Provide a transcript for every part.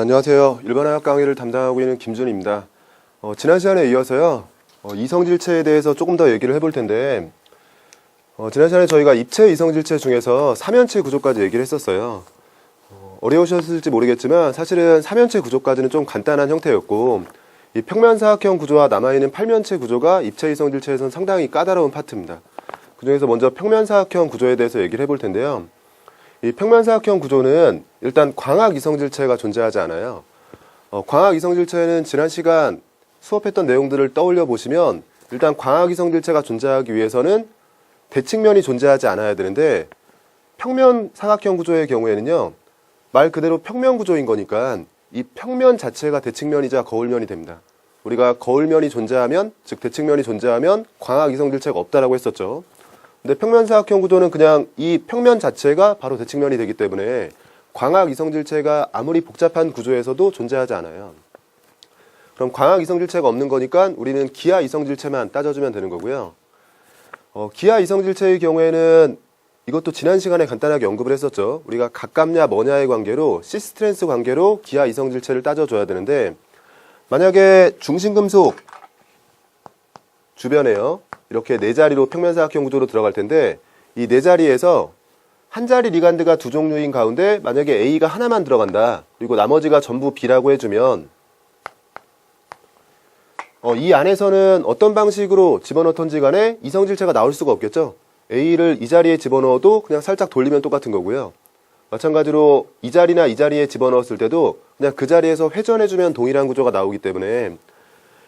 안녕하세요. 일반화학 강의를 담당하고 있는 김준입니다. 지난 시간에 이어서요, 이성질체에 대해서 조금 더 얘기를 해볼 텐데, 지난 시간에 저희가 입체 이성질체 중에서 삼연체 구조까지 얘기를 했었어요. 어려우셨을지 모르겠지만 사실은 삼연체 구조까지는 좀 간단한 형태였고, 이 평면사각형 구조와 남아있는 팔면체 구조가 입체 이성질체에서는 상당히 까다로운 파트입니다. 그 중에서 먼저 평면사각형 구조에 대해서 얘기를 해볼 텐데요. 이 평면사각형 구조는 일단 광학 이성질체가 존재하지 않아요. 광학 이성질체는 지난 시간 수업했던 내용들을 떠올려 보시면 일단 광학 이성질체가 존재하기 위해서는 대측면이 존재하지 않아야 되는데, 평면사각형 구조의 경우에는요, 말 그대로 평면 구조인 거니까 이 평면 자체가 대측면이자 거울면이 됩니다. 우리가 거울면이 존재하면, 즉 대측면이 존재하면 광학 이성질체가 없다라고 했었죠. 근데 평면사각형 구조는 그냥 이 평면 자체가 바로 대측면이 되기 때문에 광학 이성질체가 아무리 복잡한 구조에서도 존재하지 않아요. 그럼 광학 이성질체가 없는 거니까 우리는 기하 이성질체만 따져주면 되는 거고요. 기하 이성질체의 경우에는 이것도 지난 시간에 간단하게 언급을 했었죠. 우리가 가깝냐 뭐냐의 관계로 시스트렌스 관계로 기하 이성질체를 따져줘야 되는데, 만약에 중심금속 주변에요, 이렇게 네 자리로 평면사각형 구조로 들어갈 텐데, 이 네 자리에서 한 자리 리간드가 두 종류인 가운데 만약에 A가 하나만 들어간다, 그리고 나머지가 전부 B라고 해주면 이 안에서는 어떤 방식으로 집어넣던지 간에 이성질체가 나올 수가 없겠죠. A를 이 자리에 집어넣어도 그냥 살짝 돌리면 똑같은 거고요. 마찬가지로 이 자리나 이 자리에 집어넣었을 때도 그냥 그 자리에서 회전해주면 동일한 구조가 나오기 때문에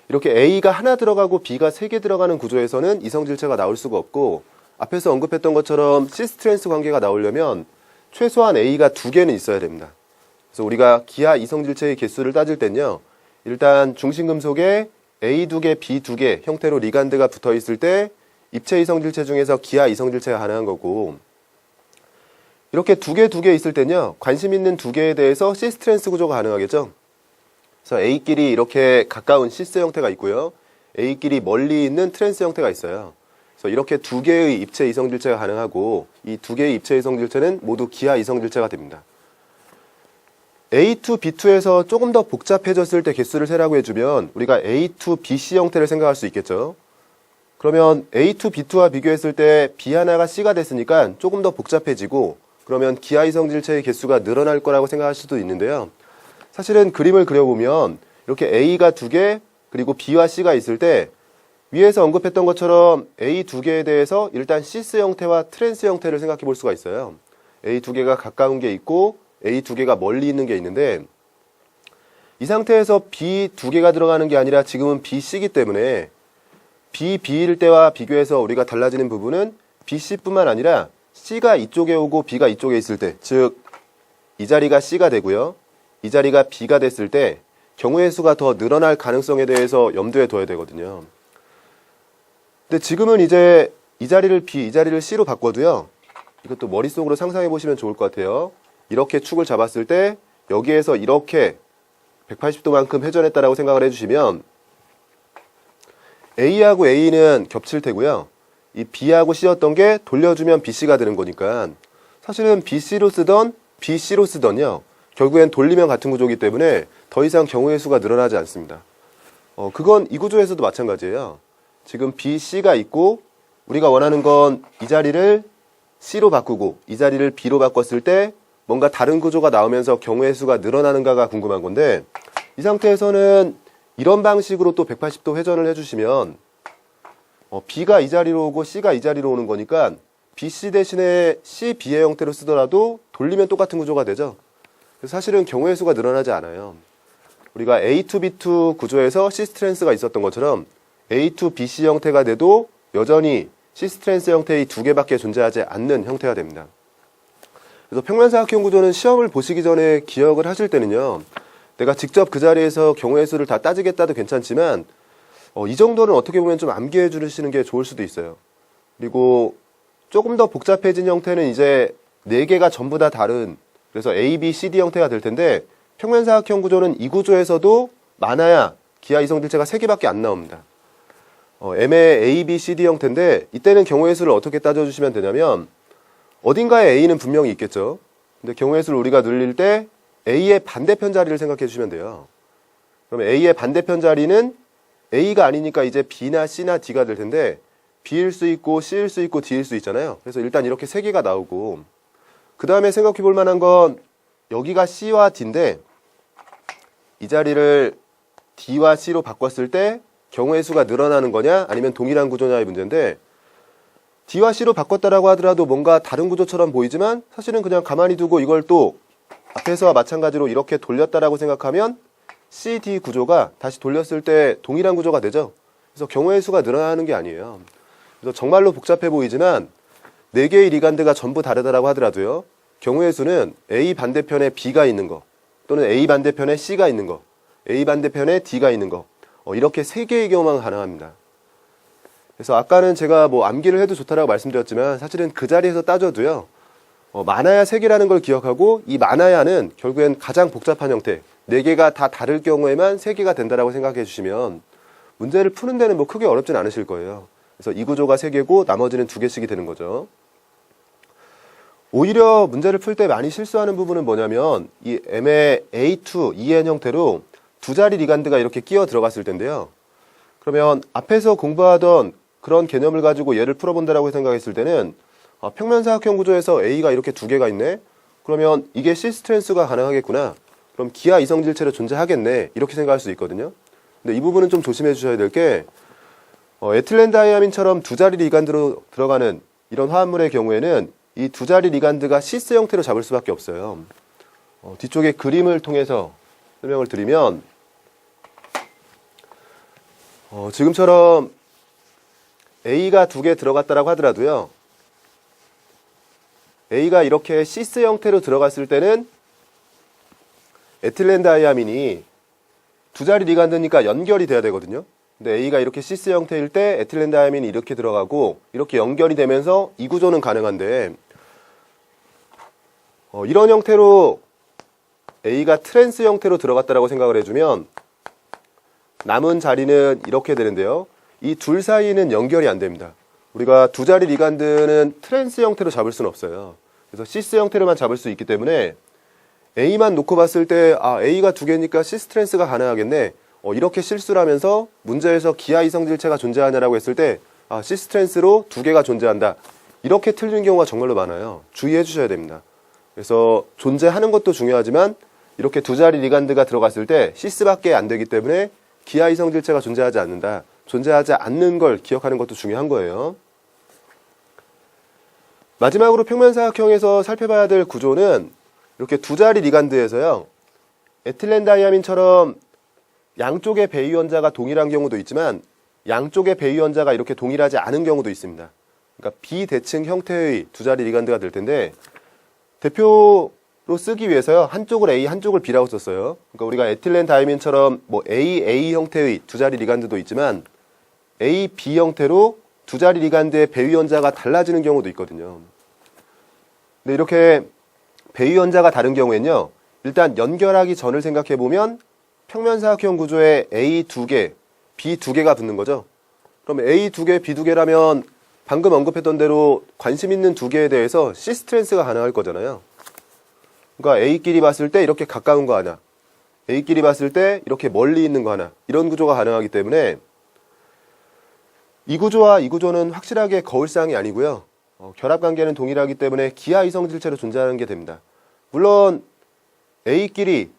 이렇게 A가 하나 들어가고 B가 3개 들어가는 구조에서는 이성질체가 나올 수가 없고, 앞에서 언급했던 것처럼 시스트렌스 관계가 나오려면 최소한 A가 2개는 있어야 됩니다. 그래서 우리가 기하 이성질체의 개수를 따질 땐요, 일단 중심금속에 A 2개, B 2개 형태로 리간드가 붙어 있을 때 입체 이성질체 중에서 기하 이성질체가 가능한 거고, 이렇게 2개 있을 땐요, 관심 있는 2개에 대해서 시스트렌스 구조가 가능하겠죠. 그래서 A끼리 이렇게 가까운 시스 형태가 있고요, A끼리 멀리 있는 트랜스 형태가 있어요. 그래서 이렇게 2개의 입체 이성질체가 가능하고, 이 2개의 입체 이성질체는 모두 기하 이성질체가 됩니다. A2, B2에서 조금 더 복잡해졌을 때 개수를 세라고 해주면 우리가 A2, BC 형태를 생각할 수 있겠죠. 그러면 A2, B2와 비교했을 때 B 하나가 C가 됐으니까 조금 더 복잡해지고, 그러면 기하 이성질체의 개수가 늘어날 거라고 생각할 수도 있는데요. 사실은 그림을 그려보면 이렇게 A가 2개, 그리고 B와 C가 있을 때 위에서 언급했던 것처럼 A 2개에 대해서 일단 시스 형태와 트랜스 형태를 생각해 볼 수가 있어요. A 2개가 가까운 게 있고 A 2개가 멀리 있는 게 있는데, 이 상태에서 B 2개가 들어가는 게 아니라 지금은 B, C이기 때문에 B, B일 때와 비교해서 우리가 달라지는 부분은 B, C뿐만 아니라 C가 이쪽에 오고 B가 이쪽에 있을 때, 즉 이 자리가 C가 되고요, 이 자리가 B가 됐을 때 경우의 수가 더 늘어날 가능성에 대해서 염두에 둬야 되거든요. 근데 지금은 이제 이 자리를 B, 이 자리를 C로 바꿔도요, 이것도 머릿속으로 상상해 보시면 좋을 것 같아요. 이렇게 축을 잡았을 때 여기에서 이렇게 180도만큼 회전했다라고 생각을 해주시면 A하고 A는 겹칠 테고요, 이 B하고 C였던 게 돌려주면 BC가 되는 거니까 사실은 BC로 쓰던 BC로 쓰던요, 결국엔 돌리면 같은 구조이기 때문에 더 이상 경우의 수가 늘어나지 않습니다. 그건 이 구조에서도 마찬가지예요. 지금 B, C가 있고 우리가 원하는 건 이 자리를 C로 바꾸고 이 자리를 B로 바꿨을 때 뭔가 다른 구조가 나오면서 경우의 수가 늘어나는가가 궁금한 건데, 이 상태에서는 이런 방식으로 또 180도 회전을 해주시면 B가 이 자리로 오고 C가 이 자리로 오는 거니까 BC 대신에 CB의 형태로 쓰더라도 돌리면 똑같은 구조가 되죠. 그래서 사실은 경우의 수가 늘어나지 않아요. 우리가 A2B2 구조에서 시스트렌스가 있었던 것처럼 A2BC 형태가 돼도 여전히 시스트렌스 형태의 2개밖에 존재하지 않는 형태가 됩니다. 그래서 평면사각형 구조는 시험을 보시기 전에 기억을 하실 때는요, 내가 직접 그 자리에서 경우의 수를 다 따지겠다도 괜찮지만 이 정도는 어떻게 보면 좀 암기해 주시는 게 좋을 수도 있어요. 그리고 조금 더 복잡해진 형태는 이제 4개가 전부 다 다른, 그래서 A, B, C, D 형태가 될 텐데, 평면사각형 구조는 이 구조에서도 많아야 기하 이성질체가 3개밖에 안 나옵니다. M의 A, B, C, D 형태인데, 이때는 경우의 수를 어떻게 따져주시면 되냐면 어딘가에 A는 분명히 있겠죠. 근데 경우의 수를 우리가 늘릴 때 A의 반대편 자리를 생각해 주시면 돼요. 그럼 A의 반대편 자리는 A가 아니니까 이제 B나 C나 D가 될 텐데 B일 수 있고 C일 수 있고 D일 수 있잖아요. 그래서 일단 이렇게 세 개가 나오고 그 다음에 생각해 볼 만한 건 여기가 C와 D인데 이 자리를 D와 C로 바꿨을 때 경우의 수가 늘어나는 거냐 아니면 동일한 구조냐의 문제인데 D와 C로 바꿨다라고 하더라도 뭔가 다른 구조처럼 보이지만 사실은 그냥 가만히 두고 이걸 또 앞에서와 마찬가지로 이렇게 돌렸다라고 생각하면 C, D 구조가 다시 돌렸을 때 동일한 구조가 되죠. 그래서 경우의 수가 늘어나는 게 아니에요. 그래서 정말로 복잡해 보이지만 4개의 리간드가 전부 다르다라고 하더라도요. 경우의 수는 A 반대편에 B가 있는 거 또는 A 반대편에 C가 있는 거 A 반대편에 D가 있는 거 이렇게 3개의 경우만 가능합니다. 그래서 아까는 제가 뭐 암기를 해도 좋다라고 말씀드렸지만 사실은 그 자리에서 따져도요. 많아야 3개라는 걸 기억하고 이 많아야는 결국엔 가장 복잡한 형태 4개가 다 다를 경우에만 3개가 된다라고 생각해 주시면 문제를 푸는 데는 뭐 크게 어렵진 않으실 거예요. 그래서 이 구조가 3개고 나머지는 2개씩이 되는 거죠. 오히려 문제를 풀 때 많이 실수하는 부분은 뭐냐면 이 M의 A2, EN 형태로 두 자리 리간드가 이렇게 끼어 들어갔을 텐데요. 그러면 앞에서 공부하던 그런 개념을 가지고 얘를 풀어본다라고 생각했을 때는 평면사각형 구조에서 A가 이렇게 2개가 있네? 그러면 이게 시스트랜스가 가능하겠구나. 그럼 기하 이성질체로 존재하겠네. 이렇게 생각할 수 있거든요. 근데 이 부분은 좀 조심해 주셔야 될 게 에틸렌다이아민처럼 두 자리 리간드로 들어가는 이런 화합물의 경우에는 이 두 자리 리간드가 시스 형태로 잡을 수밖에 없어요. 뒤쪽에 그림을 통해서 설명을 드리면 지금처럼 A가 2개 들어갔다라고 하더라도요. A가 이렇게 시스 형태로 들어갔을 때는 에틸렌다이아민이 두 자리 리간드니까 연결이 돼야 되거든요. 근데 A가 이렇게 시스 형태일 때 에틸렌다이아민이 이렇게 들어가고 이렇게 연결이 되면서 이 구조는 가능한데 이런 형태로 A가 트랜스 형태로 들어갔다라고 생각을 해주면 남은 자리는 이렇게 되는데요. 이 둘 사이는 연결이 안 됩니다. 우리가 두 자리 리간드는 트랜스 형태로 잡을 수는 없어요. 그래서 시스 형태로만 잡을 수 있기 때문에 A만 놓고 봤을 때 A가 2개니까 시스 트랜스가 가능하겠네. 이렇게 실수를 하면서 문제에서 기하 이성질체가 존재하냐라고 했을 때 시스 트랜스로 2개가 존재한다. 이렇게 틀리는 경우가 정말로 많아요. 주의해 주셔야 됩니다. 그래서 존재하는 것도 중요하지만 이렇게 두 자리 리간드가 들어갔을 때 시스밖에 안 되기 때문에 기하 이성질체가 존재하지 않는다. 존재하지 않는 걸 기억하는 것도 중요한 거예요. 마지막으로 평면사각형에서 살펴봐야 될 구조는 이렇게 두 자리 리간드에서요. 에틸렌다이아민처럼 양쪽의 배위원자가 동일한 경우도 있지만 양쪽의 배위원자가 이렇게 동일하지 않은 경우도 있습니다. 그러니까 비대칭 형태의 두 자리 리간드가 될 텐데 대표로 쓰기 위해서요. 한쪽을 A, 한쪽을 B라고 썼어요. 그러니까 우리가 에틸렌다이아민처럼 뭐 AA 형태의 두 자리 리간드도 있지만 A, B 형태로 두 자리 리간드의 배위원자가 달라지는 경우도 있거든요. 근데 이렇게 배위원자가 다른 경우에는요. 일단 연결하기 전을 생각해보면 평면사각형 구조에 A 2개, B 2개가 붙는 거죠. 그럼 A 2개, B 2개라면 방금 언급했던 대로 관심 있는 2개에 대해서 시스트랜스가 가능할 거잖아요. 그러니까 A끼리 봤을 때 이렇게 가까운 거 하나, A끼리 봤을 때 이렇게 멀리 있는 거 하나, 이런 구조가 가능하기 때문에 이 구조와 이 구조는 확실하게 거울상이 아니고요. 결합관계는 동일하기 때문에 기하 이성질체로 존재하는 게 됩니다. 물론 A끼리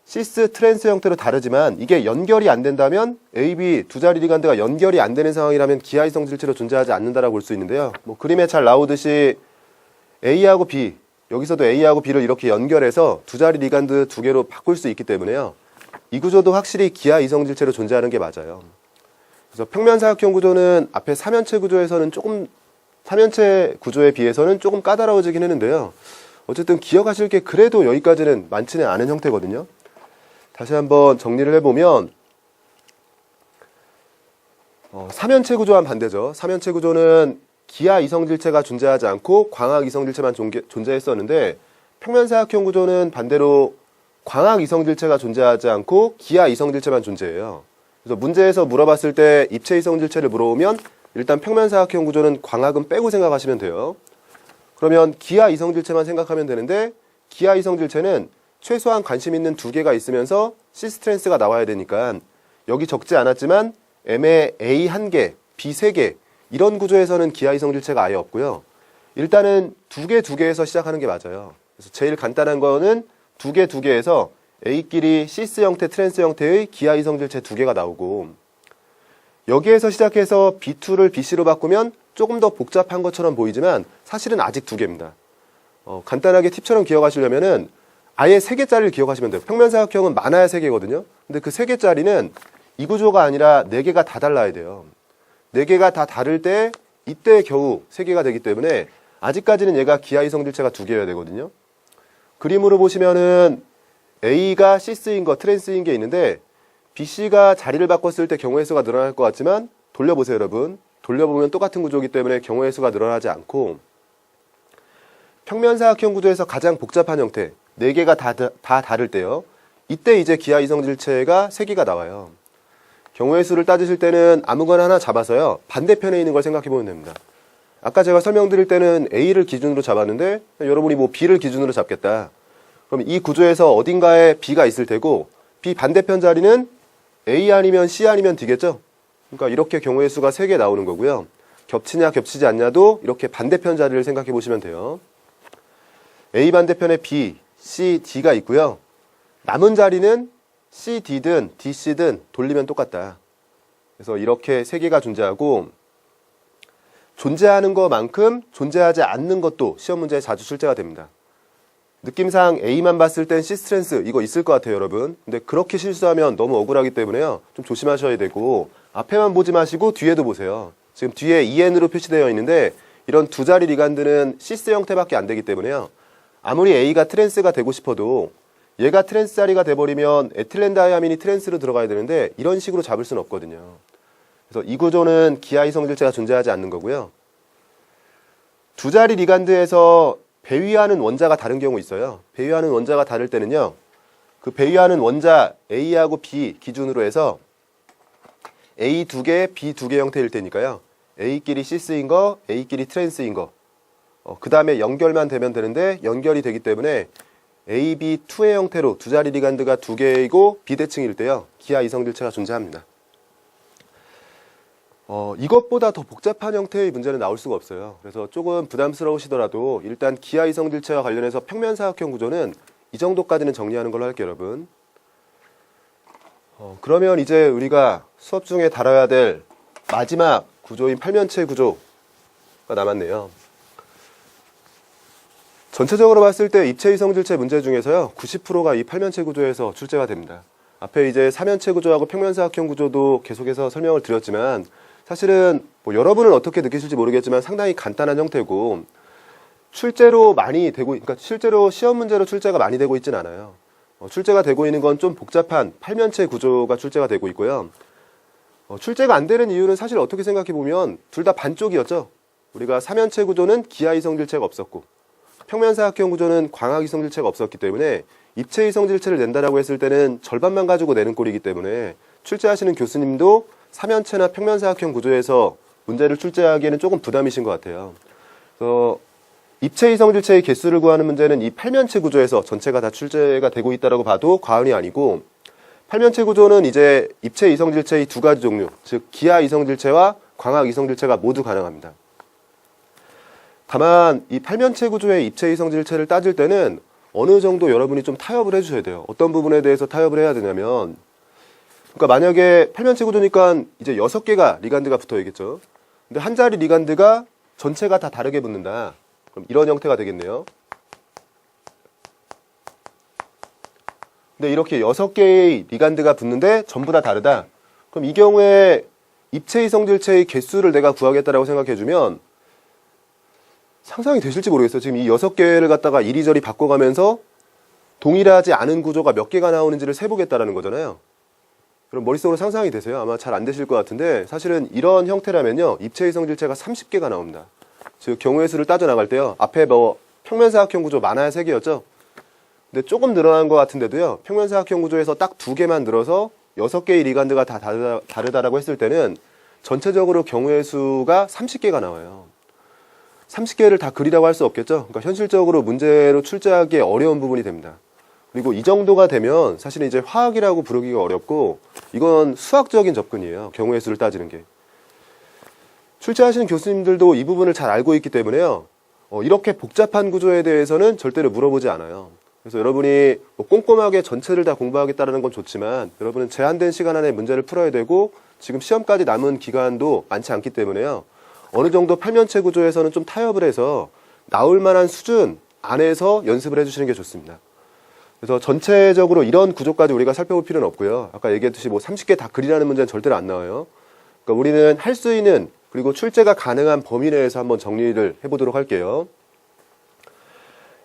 시스 트랜스 형태로 다르지만 이게 연결이 안 된다면 A, B 두 자리 리간드가 연결이 안 되는 상황이라면 기하 이성질체로 존재하지 않는다라고 볼 수 있는데요. 뭐 그림에 잘 나오듯이 A하고 B, 여기서도 A하고 B를 이렇게 연결해서 두 자리 리간드 2개로 바꿀 수 있기 때문에요. 이 구조도 확실히 기하 이성질체로 존재하는 게 맞아요. 그래서 평면사각형 구조는 앞에 3면체 구조에서는 조금 3면체 구조에 비해서는 조금 까다로워지긴 했는데요. 어쨌든 기억하실 게 그래도 여기까지는 많지는 않은 형태거든요. 다시 한번 정리를 해보면 3면체 구조와는 반대죠. 3면체 구조는 기하 이성질체가 존재하지 않고 광학 이성질체만 존재했었는데 평면사각형 구조는 반대로 광학 이성질체가 존재하지 않고 기하 이성질체만 존재해요. 그래서 문제에서 물어봤을 때 입체 이성질체를 물어보면 일단 평면사각형 구조는 광학은 빼고 생각하시면 돼요. 그러면 기하 이성질체만 생각하면 되는데 기하 이성질체는 최소한 관심 있는 두 개가 있으면서 시스트랜스가 나와야 되니까 여기 적지 않았지만 M에 A 1개, B 3개 이런 구조에서는 기하 이성질체가 아예 없고요. 일단은 두 개에서 시작하는 게 맞아요. 그래서 제일 간단한 거는 두 개에서 A끼리 시스 형태, 트랜스 형태의 기하 이성질체 두 개가 나오고 여기에서 시작해서 B2를 BC로 바꾸면 조금 더 복잡한 것처럼 보이지만 사실은 아직 두 개입니다. 간단하게 팁처럼 기억하시려면은 아예 3개짜리를 기억하시면 돼요. 평면사각형은 많아야 3개거든요. 근데 그 3개짜리는 이 구조가 아니라 4개가 다 달라야 돼요. 4개가 다 다를 때 이때 겨우 3개가 되기 때문에 아직까지는 얘가 기하 이성질체가 2개여야 되거든요. 그림으로 보시면은 A가 시스인 거, 트랜스인 게 있는데 BC가 자리를 바꿨을 때 경우의 수가 늘어날 것 같지만 돌려보세요, 여러분. 돌려보면 똑같은 구조이기 때문에 경우의 수가 늘어나지 않고 평면사각형 구조에서 가장 복잡한 형태 4개가 다 다를 때요. 이때 이제 기하 이성질체가 3개가 나와요. 경우의 수를 따지실 때는 아무거나 하나 잡아서요. 반대편에 있는 걸 생각해 보면 됩니다. 아까 제가 설명드릴 때는 A를 기준으로 잡았는데 여러분이 뭐 B를 기준으로 잡겠다. 그럼 이 구조에서 어딘가에 B가 있을 테고 B 반대편 자리는 A 아니면 C 아니면 D겠죠? 그러니까 이렇게 경우의 수가 3개 나오는 거고요. 겹치냐 겹치지 않냐도 이렇게 반대편 자리를 생각해 보시면 돼요. A 반대편에 B, C, D가 있고요. 남은 자리는 C, D든 DC든 돌리면 똑같다. 그래서 이렇게 3개가 존재하고 존재하는 것만큼 존재하지 않는 것도 시험 문제에 자주 출제가 됩니다. 느낌상 A만 봤을 땐 시스트랜스 이거 있을 것 같아요, 여러분. 근데 그렇게 실수하면 너무 억울하기 때문에요. 좀 조심하셔야 되고 앞에만 보지 마시고 뒤에도 보세요. 지금 뒤에 EN으로 표시되어 있는데 이런 두 자리 리간드는 시스 형태밖에 안 되기 때문에요. 아무리 A가 트랜스가 되고 싶어도 얘가 트랜스 자리가 돼버리면 에틸렌 다이아민이 트랜스로 들어가야 되는데 이런 식으로 잡을 수는 없거든요. 그래서 이 구조는 기하 이성질체가 존재하지 않는 거고요. 두 자리 리간드에서 배위하는 원자가 다른 경우 있어요. 배위하는 원자가 다를 때는요. 그 배위하는 원자 A하고 B 기준으로 해서 A 2개, B 2개 형태일 테니까요. A끼리 시스인 거, A끼리 트랜스인 거. 그 다음에 연결만 되면 되는데 연결이 되기 때문에 A, B, 2의 형태로 두 자리 리간드가 2개이고 비대칭일 때요. 기하 이성질체가 존재합니다. 이것보다 더 복잡한 형태의 문제는 나올 수가 없어요. 그래서 조금 부담스러우시더라도 일단 기하 이성질체와 관련해서 평면사각형 구조는 이 정도까지는 정리하는 걸로 할게요, 여러분. 그러면 이제 우리가 수업 중에 다뤄야 될 마지막 구조인 팔면체 구조가 남았네요. 전체적으로 봤을 때 입체 이성질체 문제 중에서요 90%가 이 팔면체 구조에서 출제가 됩니다. 앞에 이제 사면체 구조하고 평면사각형 구조도 계속해서 설명을 드렸지만 사실은 뭐 여러분은 어떻게 느끼실지 모르겠지만 상당히 간단한 형태고 출제로 많이 되고, 그러니까 실제로 시험 문제로 출제가 많이 되고 있진 않아요. 출제가 되고 있는 건 좀 복잡한 팔면체 구조가 출제가 되고 있고요. 출제가 안 되는 이유는 사실 어떻게 생각해 보면 둘 다 반쪽이었죠. 우리가 사면체 구조는 기하 이성질체가 없었고 평면사각형 구조는 광학 이성질체가 없었기 때문에 입체 이성질체를 낸다라고 했을 때는 절반만 가지고 내는 꼴이기 때문에 출제하시는 교수님도 사면체나 평면사각형 구조에서 문제를 출제하기에는 조금 부담이신 것 같아요. 그래서 입체 이성질체의 개수를 구하는 문제는 이 팔면체 구조에서 전체가 다 출제가 되고 있다고 봐도 과언이 아니고 팔면체 구조는 이제 입체 이성질체의 두 가지 종류, 즉 기하 이성질체와 광학 이성질체가 모두 가능합니다. 다만 이 팔면체 구조의 입체 이성질체를 따질 때는 어느 정도 여러분이 좀 타협을 해주셔야 돼요. 어떤 부분에 대해서 타협을 해야 되냐면 그러니까 만약에 팔면체 구조니까 이제 6개가 리간드가 붙어야겠죠. 근데 한 자리 리간드가 전체가 다 다르게 붙는다. 그럼 이런 형태가 되겠네요. 근데 이렇게 6개의 리간드가 붙는데 전부 다 다르다. 그럼 이 경우에 입체 이성질체의 개수를 내가 구하겠다라고 생각해주면 상상이 되실지 모르겠어요. 지금 이 6개를 갖다가 이리저리 바꿔가면서 동일하지 않은 구조가 몇 개가 나오는지를 세보겠다라는 거잖아요. 그럼 머릿속으로 상상이 되세요? 아마 잘 안 되실 것 같은데 사실은 이런 형태라면요. 입체 이성질체가 30개가 나옵니다. 즉 경우의 수를 따져나갈 때요. 앞에 뭐 평면사각형 구조 많아야 3개였죠? 근데 조금 늘어난 것 같은데도요. 평면사각형 구조에서 딱 2개만 늘어서 6개의 리간드가 다 다르다라고 했을 때는 전체적으로 경우의 수가 30개가 나와요. 30개를 다 그리라고 할 수 없겠죠? 그러니까 현실적으로 문제로 출제하기 어려운 부분이 됩니다. 그리고 이 정도가 되면 사실은 이제 화학이라고 부르기가 어렵고 이건 수학적인 접근이에요. 경우의 수를 따지는 게. 출제하시는 교수님들도 이 부분을 잘 알고 있기 때문에요. 이렇게 복잡한 구조에 대해서는 절대로 물어보지 않아요. 그래서 여러분이 뭐 꼼꼼하게 전체를 다 공부하겠다는 건 좋지만 여러분은 제한된 시간 안에 문제를 풀어야 되고 지금 시험까지 남은 기간도 많지 않기 때문에요. 어느 정도 팔면체 구조에서는 좀 타협을 해서 나올 만한 수준 안에서 연습을 해주시는 게 좋습니다. 그래서 전체적으로 이런 구조까지 우리가 살펴볼 필요는 없고요. 아까 얘기했듯이 뭐 30개 다 그리라는 문제는 절대로 안 나와요. 그러니까 우리는 할 수 있는 그리고 출제가 가능한 범위 내에서 한번 정리를 해보도록 할게요.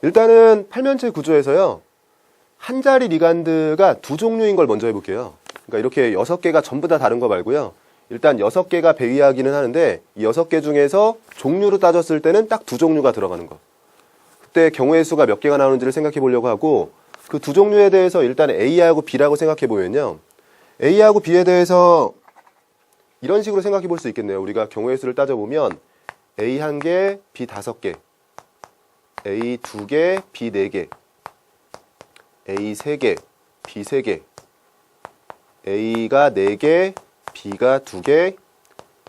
일단은 팔면체 구조에서요. 한 자리 리간드가 두 종류인 걸 먼저 해볼게요. 그러니까 이렇게 6개가 전부 다 다른 거 말고요. 일단 6개가 배이하기는 하는데 이 6개 중에서 종류로 따졌을 때는 딱 두 종류가 들어가는 거. 그때 경우의 수가 몇 개가 나오는지를 생각해 보려고 하고 그 두 종류에 대해서 일단 A하고 B라고 생각해 보면요. A하고 B에 대해서 이런 식으로 생각해 볼 수 있겠네요. 우리가 경우의 수를 따져보면 A 1개, B 5개, A 2개, B 4개, A 3개, B 3개, A가 4개, B가 2개,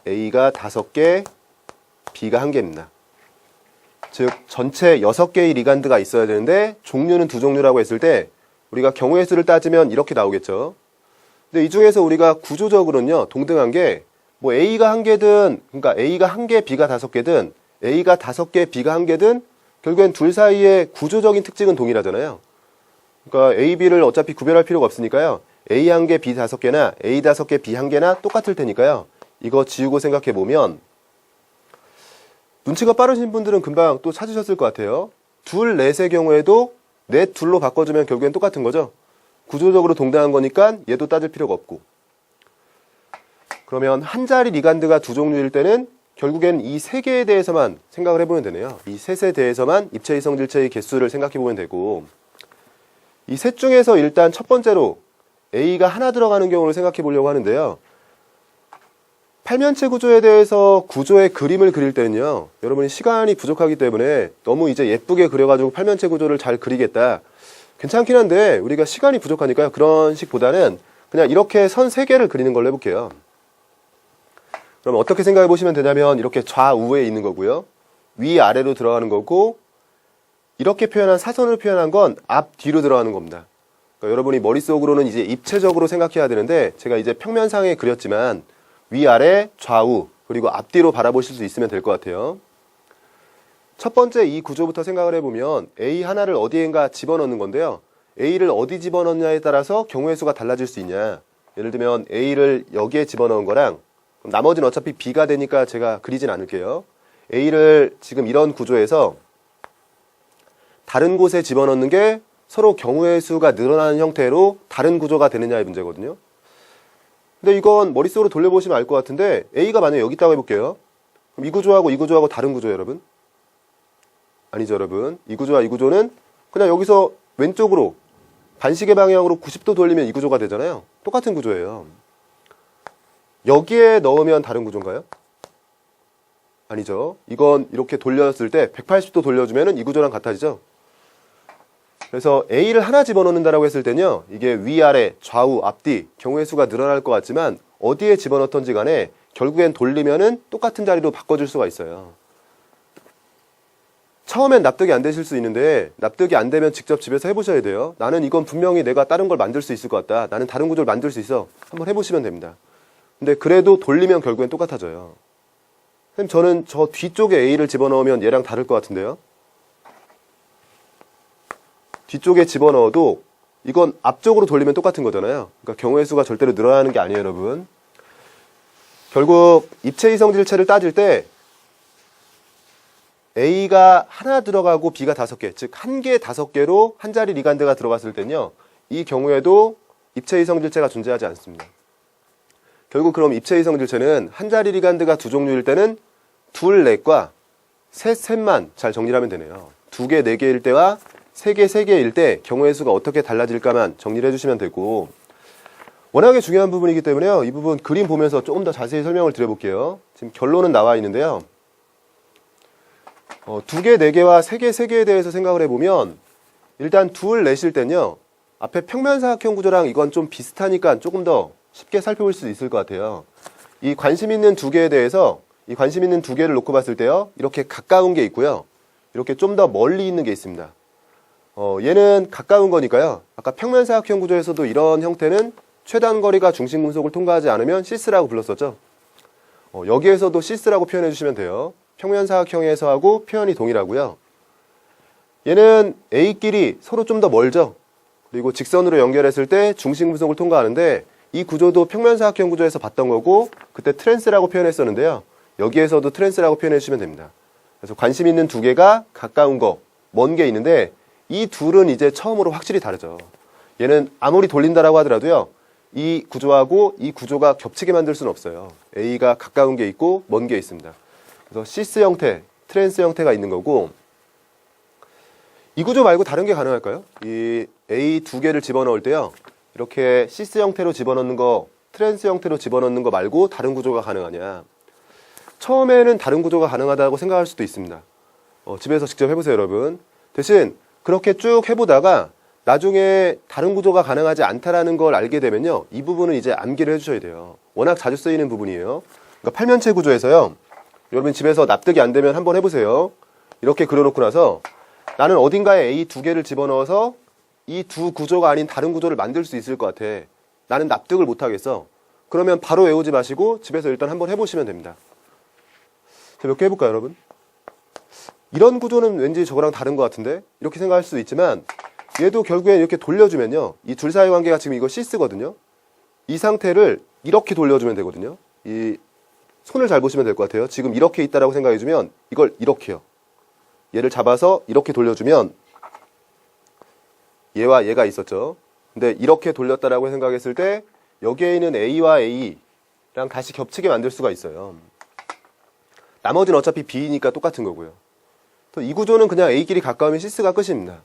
A가 5개, B가 1개입니다. 즉 전체 6개의 리간드가 있어야 되는데 종류는 두 종류라고 했을 때 우리가 경우의 수를 따지면 이렇게 나오겠죠. 근데 이 중에서 우리가 구조적으로는요, 동등한 게, 뭐 A가 1개든, 그러니까 A가 1개, B가 5개든, A가 5개, B가 1개든, 결국엔 둘 사이의 구조적인 특징은 동일하잖아요. 그러니까 A, B를 어차피 구별할 필요가 없으니까요. A 1개, B 5개나 A 5개, B 1개나 똑같을 테니까요. 이거 지우고 생각해보면, 눈치가 빠르신 분들은 금방 또 찾으셨을 것 같아요. 둘, 넷의 경우에도 넷, 둘로 바꿔주면 결국엔 똑같은 거죠. 구조적으로 동등한 거니까 얘도 따질 필요가 없고. 그러면 한 자리 리간드가 두 종류일 때는 결국엔 이 세 개에 대해서만 생각을 해보면 되네요. 이 셋에 대해서만 입체, 이성, 질체의 개수를 생각해보면 되고 이 셋 중에서 일단 첫 번째로 A가 하나 들어가는 경우를 생각해 보려고 하는데요. 팔면체 구조에 대해서 구조의 그림을 그릴 때는요. 여러분이 시간이 부족하기 때문에 너무 이제 예쁘게 그려가지고 팔면체 구조를 잘 그리겠다. 괜찮긴 한데 우리가 시간이 부족하니까요. 그런 식보다는 그냥 이렇게 선 3개를 그리는 걸로 해볼게요. 그럼 어떻게 생각해 보시면 되냐면 이렇게 좌우에 있는 거고요. 위아래로 들어가는 거고 이렇게 표현한 사선을 표현한 건 앞뒤로 들어가는 겁니다. 그러니까 여러분이 머릿속으로는 이제 입체적으로 생각해야 되는데 제가 이제 평면상에 그렸지만 위아래 좌우 그리고 앞뒤로 바라보실 수 있으면 될 것 같아요. 첫 번째 이 구조부터 생각을 해보면 A 하나를 어디엔가 집어넣는 건데요. A를 어디 집어넣느냐에 따라서 경우의 수가 달라질 수 있냐. 예를 들면 A를 여기에 집어넣은 거랑 나머지는 어차피 B가 되니까 제가 그리진 않을게요. A를 지금 이런 구조에서 다른 곳에 집어넣는 게 서로 경우의 수가 늘어나는 형태로 다른 구조가 되느냐의 문제거든요. 근데 이건 머릿속으로 돌려보시면 알 것 같은데 A가 만약에 여기 있다고 해볼게요. 그럼 이 구조하고 다른 구조예요, 여러분? 아니죠, 여러분. 이 구조와 이 구조는 그냥 여기서 왼쪽으로 반시계 방향으로 90도 돌리면 이 구조가 되잖아요. 똑같은 구조예요. 여기에 넣으면 다른 구조인가요? 아니죠. 이건 이렇게 돌렸을 때 180도 돌려주면 이 구조랑 같아지죠. 그래서 A를 하나 집어넣는다라고 했을 때는요. 이게 위아래, 좌우, 앞뒤 경우의 수가 늘어날 것 같지만 어디에 집어넣던지 간에 결국엔 돌리면은 똑같은 자리로 바꿔줄 수가 있어요. 처음엔 납득이 안 되실 수 있는데 납득이 안 되면 직접 집에서 해보셔야 돼요. 나는 이건 분명히 내가 다른 걸 만들 수 있을 것 같다. 나는 다른 구조를 만들 수 있어. 한번 해보시면 됩니다. 근데 그래도 돌리면 결국엔 똑같아져요. 선생님, 저는 저 뒤쪽에 A를 집어넣으면 얘랑 다를 것 같은데요. 뒤쪽에 집어넣어도 이건 앞쪽으로 돌리면 똑같은 거잖아요. 그러니까 경우의 수가 절대로 늘어나는 게 아니에요, 여러분. 결국 입체, 이성, 질체를 따질 때 A가 하나 들어가고 B가 5개, 즉 한 개, 5개로 한 자리 리간드가 들어갔을 때는요. 이 경우에도 입체, 이성, 질체가 존재하지 않습니다. 결국 그럼 입체, 이성, 질체는 한 자리 리간드가 두 종류일 때는 둘, 넷과 셋만 잘 정리를 하면 되네요. 2개, 4개일 때와 3개, 3개일 때 경우의 수가 어떻게 달라질까만 정리를 해주시면 되고 워낙에 중요한 부분이기 때문에요. 이 부분 그림 보면서 조금 더 자세히 설명을 드려볼게요. 지금 결론은 나와 있는데요. 2개, 4개와 3개, 3개에 대해서 생각을 해보면 일단 둘, 넷일 때는요. 앞에 평면사각형 구조랑 이건 좀 비슷하니까 조금 더 쉽게 살펴볼 수 있을 것 같아요. 이 관심 있는 두 개에 대해서 이 관심 있는 두 개를 놓고 봤을 때요. 이렇게 가까운 게 있고요. 이렇게 좀 더 멀리 있는 게 있습니다. 얘는 가까운 거니까요. 아까 평면사각형 구조에서도 이런 형태는 최단 거리가 중심 금속을 통과하지 않으면 시스라고 불렀었죠. 여기에서도 시스라고 표현해 주시면 돼요. 평면사각형에서 하고 표현이 동일하고요. 얘는 A끼리 서로 좀 더 멀죠. 그리고 직선으로 연결했을 때 중심 금속을 통과하는데 이 구조도 평면사각형 구조에서 봤던 거고 그때 트랜스라고 표현했었는데요. 여기에서도 트랜스라고 표현해 주시면 됩니다. 그래서 관심 있는 두 개가 가까운 거, 먼 게 있는데 이 둘은 이제 처음으로 확실히 다르죠. 얘는 아무리 돌린다라고 하더라도요. 이 구조하고 이 구조가 겹치게 만들 수는 없어요. A가 가까운 게 있고 먼 게 있습니다. 그래서 시스 형태, 트랜스 형태가 있는 거고 이 구조 말고 다른 게 가능할까요? 이 A 두 개를 집어넣을 때요. 이렇게 시스 형태로 집어넣는 거, 트랜스 형태로 집어넣는 거 말고 다른 구조가 가능하냐. 처음에는 다른 구조가 가능하다고 생각할 수도 있습니다. 집에서 직접 해보세요, 여러분. 대신 그렇게 쭉 해보다가 나중에 다른 구조가 가능하지 않다라는 걸 알게 되면요. 이 부분은 이제 암기를 해주셔야 돼요. 워낙 자주 쓰이는 부분이에요. 그러니까 팔면체 구조에서요. 여러분 집에서 납득이 안 되면 한번 해보세요. 이렇게 그려놓고 나서 나는 어딘가에 A 두 개를 집어넣어서 이 두 구조가 아닌 다른 구조를 만들 수 있을 것 같아. 나는 납득을 못하겠어. 그러면 바로 외우지 마시고 집에서 일단 한번 해보시면 됩니다. 몇 개 해볼까요, 여러분? 이런 구조는 왠지 저거랑 다른 것 같은데? 이렇게 생각할 수도 있지만 얘도 결국엔 이렇게 돌려주면요. 이 둘 사이 관계가 지금 이거 시스거든요. 이 상태를 이렇게 돌려주면 되거든요. 이 손을 잘 보시면 될 것 같아요. 지금 이렇게 있다라고 생각해주면 이걸 이렇게요. 얘를 잡아서 이렇게 돌려주면 얘와 얘가 있었죠. 근데 이렇게 돌렸다라고 생각했을 때 여기에 있는 A와 A랑 다시 겹치게 만들 수가 있어요. 나머지는 어차피 B니까 똑같은 거고요. 또 이 구조는 그냥 A끼리 가까우면 시스가 끝입니다.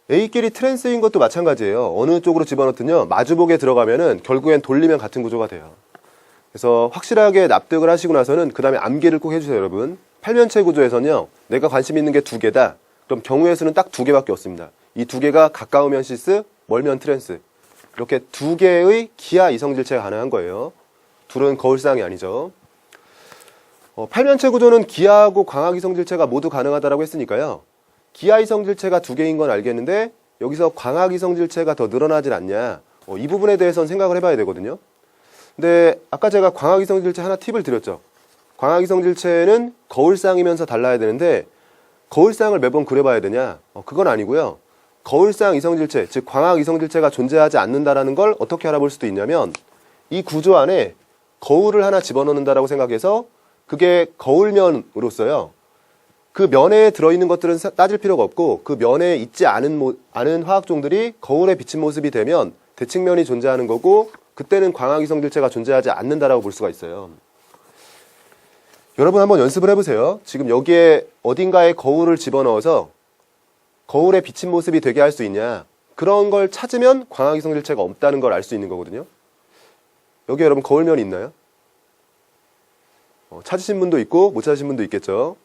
A끼리 트랜스인 것도 마찬가지예요. 어느 쪽으로 집어넣든요. 마주보게 들어가면은 결국엔 돌리면 같은 구조가 돼요. 그래서 확실하게 납득을 하시고 나서는 그 다음에 암기를 꼭 해주세요, 여러분. 팔면체 구조에서는요. 내가 관심 있는 게 두 개다. 그럼 경우의 수는 딱 두 개밖에 없습니다. 이 두 개가 가까우면 시스, 멀면 트랜스. 이렇게 두 개의 기하 이성질체가 가능한 거예요. 둘은 거울상이 아니죠. 팔면체 구조는 기하하고 광학 이성질체가 모두 가능하다고 했으니까요. 기하 이성질체가 두 개인 건 알겠는데 여기서 광학 이성질체가 더 늘어나질 않냐. 이 부분에 대해서는 생각을 해봐야 되거든요. 근데 아까 제가 광학 이성질체 하나 팁을 드렸죠. 광학 이성질체는 거울상이면서 달라야 되는데 거울상을 매번 그려봐야 되냐? 그건 아니고요. 거울상 이성질체, 즉 광학 이성질체가 존재하지 않는다라는 걸 어떻게 알아볼 수도 있냐면 이 구조 안에 거울을 하나 집어넣는다라고 생각해서 그게 거울면으로서요. 그 면에 들어있는 것들은 따질 필요가 없고 그 면에 있지 않은 화학종들이 거울에 비친 모습이 되면 대칭면이 존재하는 거고 그때는 광학 이성질체가 존재하지 않는다라고 볼 수가 있어요. 여러분 한번 연습을 해보세요. 지금 여기에 어딘가에 거울을 집어넣어서 거울에 비친 모습이 되게 할 수 있냐. 그런 걸 찾으면 광학 이성질체가 없다는 걸 알 수 있는 거거든요. 여기 여러분 거울면이 있나요? 찾으신 분도 있고 못 찾으신 분도 있겠죠.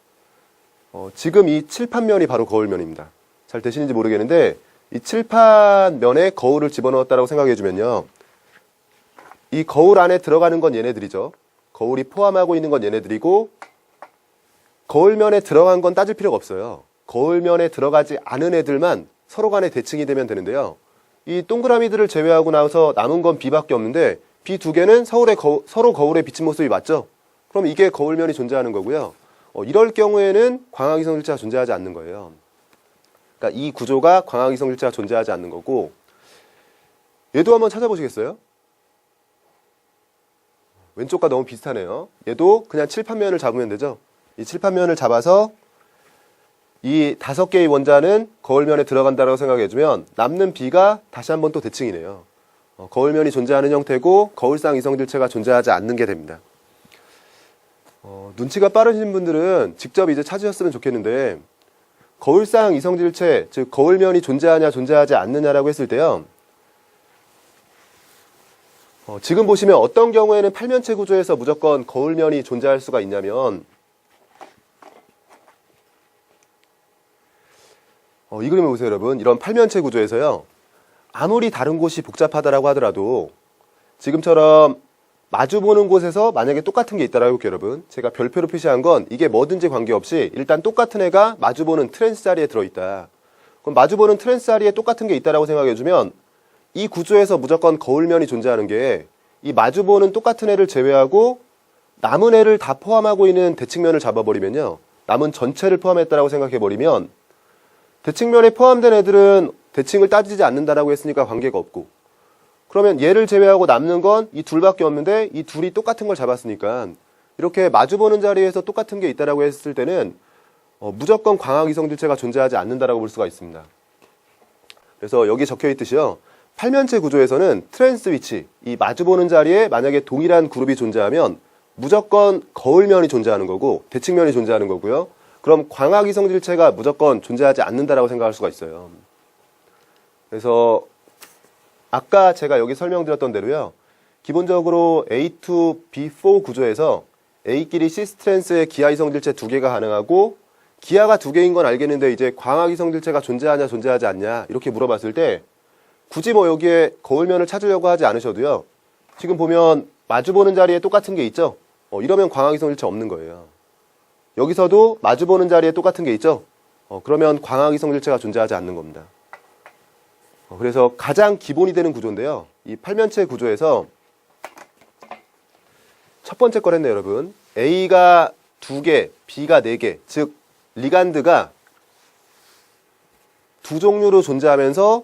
지금 이 칠판면이 바로 거울면입니다. 잘 되시는지 모르겠는데 이 칠판면에 거울을 집어넣었다고 생각해주면요. 이 거울 안에 들어가는 건 얘네들이죠. 거울이 포함하고 있는 건 얘네들이고 거울면에 들어간 건 따질 필요가 없어요. 거울면에 들어가지 않은 애들만 서로 간에 대칭이 되면 되는데요. 이 동그라미들을 제외하고 나서 남은 건 B밖에 없는데 B 두 개는 서로 거울에 비친 모습이 맞죠? 그럼 이게 거울면이 존재하는 거고요. 이럴 경우에는 광학 이성질체가 존재하지 않는 거예요. 그러니까 이 구조가 광학 이성질체가 존재하지 않는 거고 얘도 한번 찾아보시겠어요? 왼쪽과 너무 비슷하네요. 얘도 그냥 칠판면을 잡으면 되죠. 이 칠판면을 잡아서 이 5개의 원자는 거울면에 들어간다고 생각해주면 남는 B가 다시 한번 또 대칭이네요. 거울면이 존재하는 형태고 거울상 이성질체가 존재하지 않는 게 됩니다. 눈치가 빠르신 분들은 직접 이제 찾으셨으면 좋겠는데 거울상 이성질체, 즉 거울면이 존재하냐 존재하지 않느냐라고 했을 때요. 지금 보시면 어떤 경우에는 팔면체 구조에서 무조건 거울면이 존재할 수가 있냐면 이 그림을 보세요, 여러분. 이런 팔면체 구조에서요. 아무리 다른 곳이 복잡하다라고 하더라도 지금처럼 마주보는 곳에서 만약에 똑같은 게 있다라고 해볼게요, 여러분. 제가 별표로 표시한 건 이게 뭐든지 관계없이 일단 똑같은 애가 마주보는 트랜스 자리에 들어있다. 그럼 마주보는 트랜스 자리에 똑같은 게 있다라고 생각해주면 이 구조에서 무조건 거울면이 존재하는 게 이 마주보는 똑같은 애를 제외하고 남은 애를 다 포함하고 있는 대칭면을 잡아버리면요. 남은 전체를 포함했다라고 생각해버리면 대칭면에 포함된 애들은 대칭을 따지지 않는다라고 했으니까 관계가 없고, 그러면 얘를 제외하고 남는 건 이 둘밖에 없는데 이 둘이 똑같은 걸 잡았으니까 이렇게 마주보는 자리에서 똑같은 게 있다라고 했을 때는 무조건 광학 이성질체가 존재하지 않는다라고 볼 수가 있습니다. 그래서 여기 적혀 있듯이요. 팔면체 구조에서는 트랜스 위치, 이 마주보는 자리에 만약에 동일한 그룹이 존재하면 무조건 거울면이 존재하는 거고 대칭면이 존재하는 거고요. 그럼 광학 이성질체가 무조건 존재하지 않는다라고 생각할 수가 있어요. 그래서 아까 제가 여기 설명드렸던 대로요. 기본적으로 A2, B4 구조에서 A끼리 시스트랜스의 기하 이성질체 두 개가 가능하고 기하가 두 개인 건 알겠는데 이제 광학 이성질체가 존재하냐 존재하지 않냐 이렇게 물어봤을 때 굳이 뭐 여기에 거울면을 찾으려고 하지 않으셔도요. 지금 보면 마주보는 자리에 똑같은 게 있죠. 이러면 광학 이성질체 없는 거예요. 여기서도 마주보는 자리에 똑같은 게 있죠. 그러면 광학 이성질체가 존재하지 않는 겁니다. 그래서 가장 기본이 되는 구조인데요. 이 팔면체 구조에서 첫 번째 거랬네요, 여러분. A가 2개, B가 4개, 즉 리간드가 두 종류로 존재하면서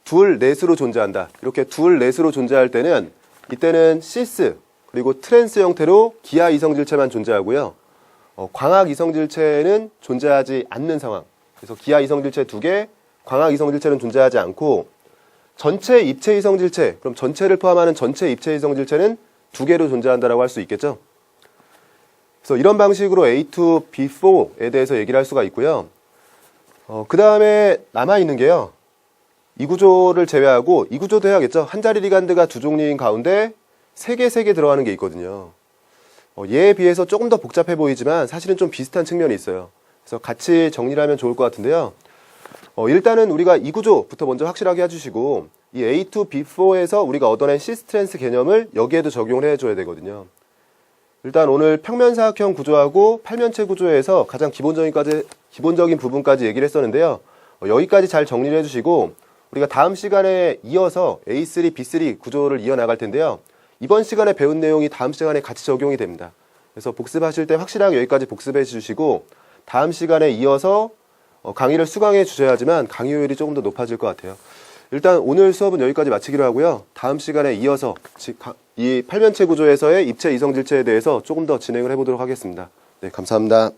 둘 넷으로 존재한다. 이렇게 둘 넷으로 존재할 때는 이때는 시스 그리고 트랜스 형태로 기하 이성질체만 존재하고요. 광학 이성질체는 존재하지 않는 상황. 그래서 기하 이성질체 2개, 광학 이성질체는 존재하지 않고 전체 입체 이성질체, 그럼 전체를 포함하는 전체 입체 이성질체는 2개로 존재한다라고 할 수 있겠죠. 그래서 이런 방식으로 A2, B4에 대해서 얘기를 할 수가 있고요. 그 다음에 남아있는 게요. 이 구조를 제외하고 이 구조도 해야겠죠. 한 자리 리간드가 두 종류인 가운데 3개 들어가는 게 있거든요. 얘에 비해서 조금 더 복잡해 보이지만 사실은 좀 비슷한 측면이 있어요. 그래서 같이 정리를 하면 좋을 것 같은데요. 일단은 우리가 이 구조부터 먼저 확실하게 해주시고 이 A2, B4에서 우리가 얻어낸 시스트랜스 개념을 여기에도 적용을 해줘야 되거든요. 일단 오늘 평면사각형 구조하고 팔면체 구조에서 가장 기본적인 부분까지 얘기를 했었는데요. 여기까지 잘 정리를 해주시고 우리가 다음 시간에 이어서 A3, B3 구조를 이어나갈 텐데요. 이번 시간에 배운 내용이 다음 시간에 같이 적용이 됩니다. 그래서 복습하실 때 확실하게 여기까지 복습해 주시고 다음 시간에 이어서 강의를 수강해 주셔야지만 강의 효율이 조금 더 높아질 것 같아요. 일단 오늘 수업은 여기까지 마치기로 하고요. 다음 시간에 이어서 이 팔면체 구조에서의 입체 이성질체에 대해서 조금 더 진행을 해보도록 하겠습니다. 네, 감사합니다.